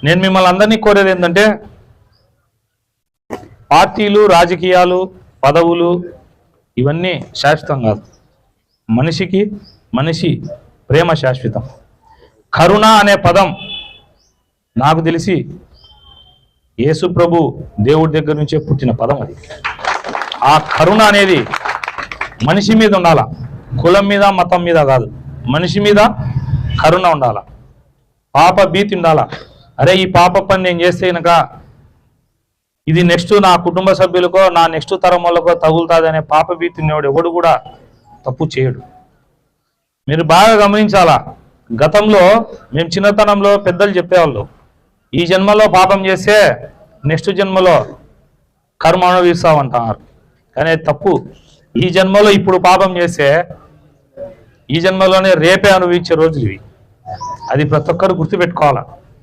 నేను మిమ్మల్ని అందరినీ కోరేది ఏంటంటే పార్టీలు, రాజకీయాలు, పదవులు ఇవన్నీ శాశ్వతం కాదు. మనిషికి మనిషి ప్రేమ శాశ్వతం. కరుణ అనే పదం నాకు తెలిసి యేసు ప్రభు దేవుడి దగ్గర నుంచే పుట్టిన పదం అది. ఆ కరుణ అనేది మనిషి మీద ఉండాల, కులం మీద మతం మీద కాదు. మనిషి మీద కరుణ ఉండాల, పాప భీతి ఉండాల. అరే ఈ పాప పని నేను చేస్తే కనుక ఇది నెక్స్ట్ నా కుటుంబ సభ్యులకో నా నెక్స్ట్ తరం వాళ్ళకో తగులుతుంది అనే పాప భీతి ఉన్నవాడు ఎవడు కూడా తప్పు చేయడు. మీరు బాగా గమనించాలా, గతంలో మేము చిన్నతనంలో పెద్దలు చెప్పేవాళ్ళు ఈ జన్మలో పాపం చేస్తే నెక్స్ట్ జన్మలో కర్మ అనుభవిస్తామంటున్నారు. కానీ తప్పు. ఈ జన్మలో ఇప్పుడు పాపం చేస్తే ఈ జన్మలోనే రేపే అనుభవించే రోజులు ఇవి. అది ప్రతి ఒక్కరు గుర్తుపెట్టుకోవాలా.